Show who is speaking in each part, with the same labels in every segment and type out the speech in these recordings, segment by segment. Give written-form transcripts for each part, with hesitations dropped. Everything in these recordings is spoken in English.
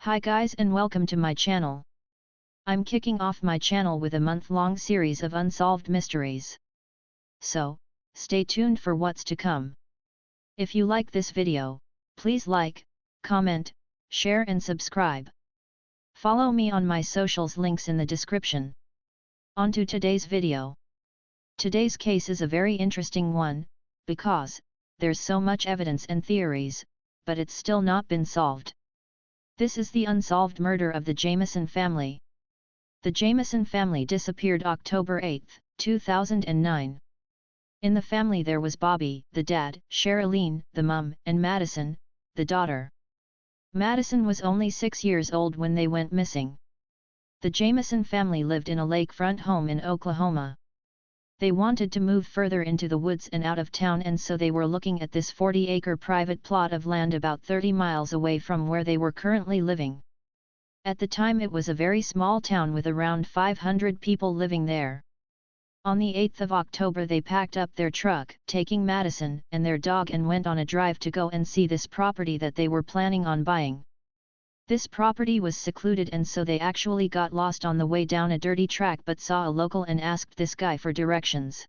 Speaker 1: Hi guys and welcome to my channel. I'm kicking off my channel with a month-long series of unsolved mysteries. So, stay tuned for what's to come. If you like this video, please like, comment, share and subscribe. Follow me on my socials, links in the description. On to today's video. Today's case is a very interesting one, because there's so much evidence and theories, but it's still not been solved. This is the unsolved murder of the Jamison family. The Jamison family disappeared October 8, 2009. In the family there was Bobby, the dad, Sherilyn, the mum, and Madison, the daughter. Madison was only 6 years old when they went missing. The Jamison family lived in a lakefront home in Oklahoma. They wanted to move further into the woods and out of town, and so they were looking at this 40-acre private plot of land about 30 miles away from where they were currently living. At the time it was a very small town with around 500 people living there. On the 8th of October they packed up their truck, taking Madison and their dog, and went on a drive to go and see this property that they were planning on buying. This property was secluded, and so they actually got lost on the way down a dirty track but saw a local and asked this guy for directions.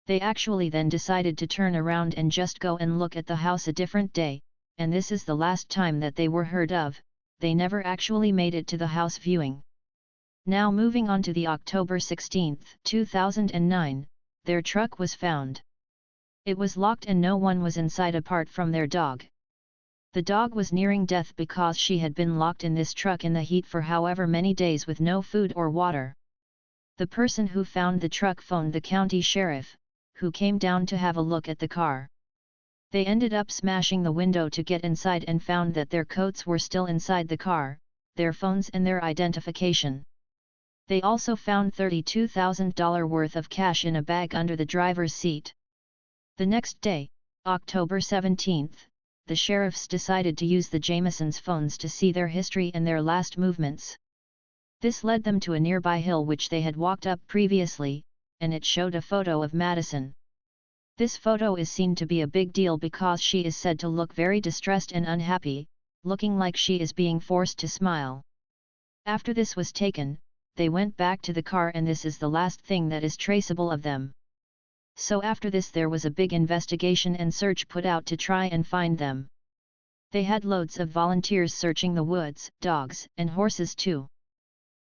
Speaker 1: They actually then decided to turn around and just go and look at the house a different day, and this is the last time that they were heard of. They never actually made it to the house viewing. Now moving on to the October 16, 2009, their truck was found. It was locked and no one was inside apart from their dog. The dog was nearing death because she had been locked in this truck in the heat for however many days with no food or water. The person who found the truck phoned the county sheriff, who came down to have a look at the car. They ended up smashing the window to get inside and found that their coats were still inside the car, their phones and their identification. They also found $32,000 worth of cash in a bag under the driver's seat. The next day, October 17, the sheriffs decided to use the Jamisons' phones to see their history and their last movements. This led them to a nearby hill which they had walked up previously, and it showed a photo of Madison. This photo is seen to be a big deal because she is said to look very distressed and unhappy, looking like she is being forced to smile. After this was taken, they went back to the car, and this is the last thing that is traceable of them. So after this there was a big investigation and search put out to try and find them. They had loads of volunteers searching the woods, dogs and horses too.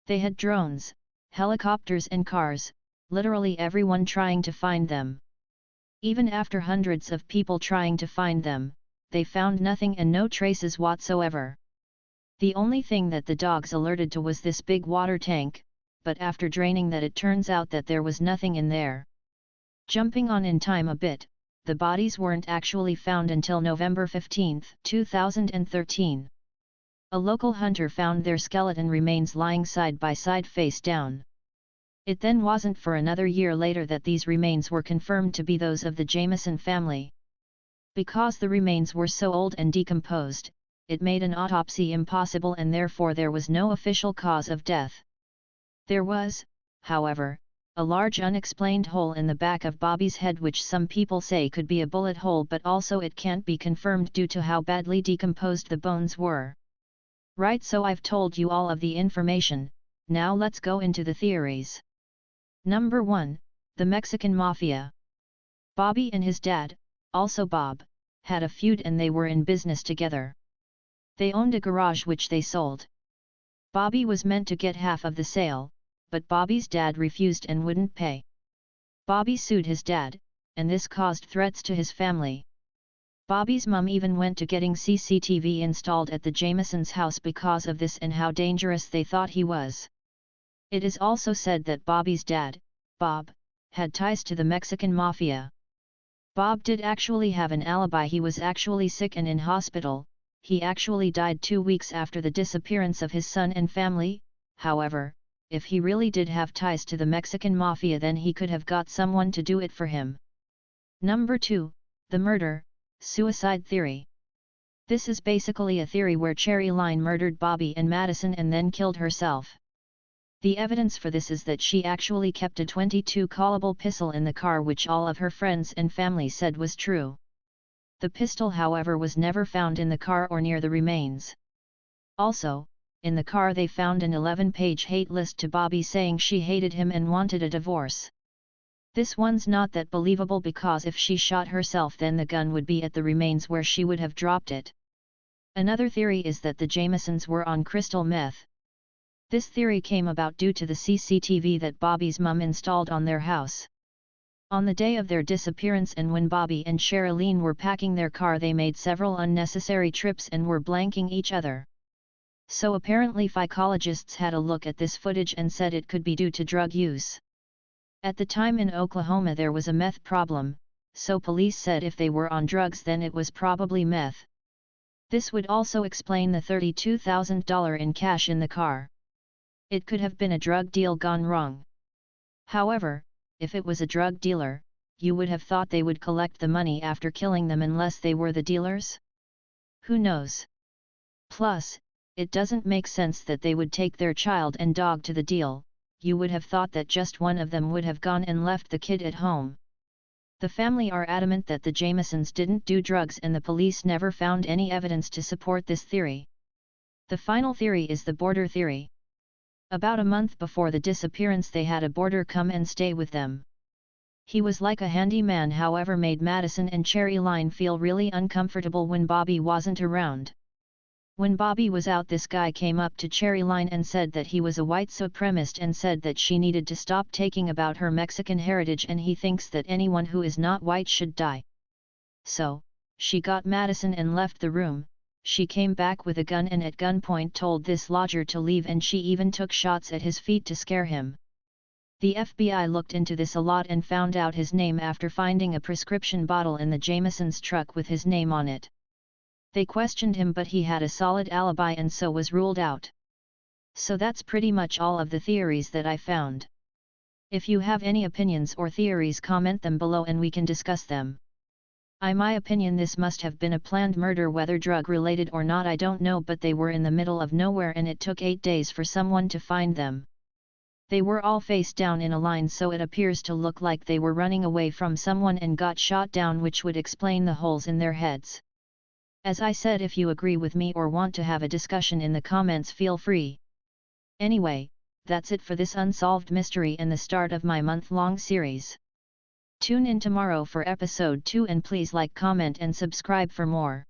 Speaker 1: They had drones, helicopters and cars, literally everyone trying to find them. Even after hundreds of people trying to find them, they found nothing and no traces whatsoever. The only thing that the dogs alerted to was this big water tank, but after draining that it turns out that there was nothing in there. Jumping on in time a bit, the bodies weren't actually found until November 15, 2013. A local hunter found their skeleton remains lying side by side face down. It then wasn't for another year later that these remains were confirmed to be those of the Jamison family. Because the remains were so old and decomposed, it made an autopsy impossible, and therefore there was no official cause of death. There was, however, a large unexplained hole in the back of Bobby's head which some people say could be a bullet hole, but also it can't be confirmed due to how badly decomposed the bones were. Right, so I've told you all of the information, now let's go into the theories. Number 1, the Mexican Mafia. Bobby and his dad, also Bob, had a feud and they were in business together. They owned a garage which they sold. Bobby was meant to get half of the sale, but Bobby's dad refused and wouldn't pay. Bobby sued his dad, and this caused threats to his family. Bobby's mum even went to getting CCTV installed at the Jamisons' house because of this and how dangerous they thought he was. It is also said that Bobby's dad, Bob, had ties to the Mexican Mafia. Bob did actually have an alibi. He was actually sick and in hospital. He actually died 2 weeks after the disappearance of his son and family. However, if he really did have ties to the Mexican Mafia, then he could have got someone to do it for him. Number 2, the murder-suicide theory. This is basically a theory where Sherilyn murdered Bobby and Madison and then killed herself. The evidence for this is that she actually kept a .22 caliber pistol in the car, which all of her friends and family said was true. The pistol, however, was never found in the car or near the remains. Also, in the car they found an 11-page hate list to Bobby saying she hated him and wanted a divorce. This one's not that believable because if she shot herself then the gun would be at the remains where she would have dropped it. Another theory is that the Jamisons were on crystal meth. This theory came about due to the CCTV that Bobby's mum installed on their house. On the day of their disappearance and when Bobby and Sherilyn were packing their car they made several unnecessary trips and were blanking each other. So apparently psychologists had a look at this footage and said it could be due to drug use. At the time in Oklahoma there was a meth problem, so police said if they were on drugs then it was probably meth. This would also explain the $32,000 in cash in the car. It could have been a drug deal gone wrong. However, if it was a drug dealer, you would have thought they would collect the money after killing them unless they were the dealers? Who knows? Plus, it doesn't make sense that they would take their child and dog to the deal. You would have thought that just one of them would have gone and left the kid at home. The family are adamant that the Jamisons didn't do drugs and the police never found any evidence to support this theory. The final theory is the boarder theory. About a month before the disappearance they had a boarder come and stay with them. He was like a handyman, however made Madison and Sherilyn feel really uncomfortable when Bobby wasn't around. When Bobby was out this guy came up to Sherilyn and said that he was a white supremacist and said that she needed to stop talking about her Mexican heritage and he thinks that anyone who is not white should die. So, she got Madison and left the room. She came back with a gun and at gunpoint told this lodger to leave and she even took shots at his feet to scare him. The FBI looked into this a lot and found out his name after finding a prescription bottle in the Jamisons' truck with his name on it. They questioned him but he had a solid alibi and so was ruled out. So that's pretty much all of the theories that I found. If you have any opinions or theories comment them below and we can discuss them. My opinion this must have been a planned murder, whether drug related or not I don't know, but they were in the middle of nowhere and it took 8 days for someone to find them. They were all face down in a line so it appears to look like they were running away from someone and got shot down, which would explain the holes in their heads. As I said, if you agree with me or want to have a discussion in the comments feel free. Anyway, that's it for this unsolved mystery and the start of my month-long series. Tune in tomorrow for episode 2 and please like, comment and subscribe for more.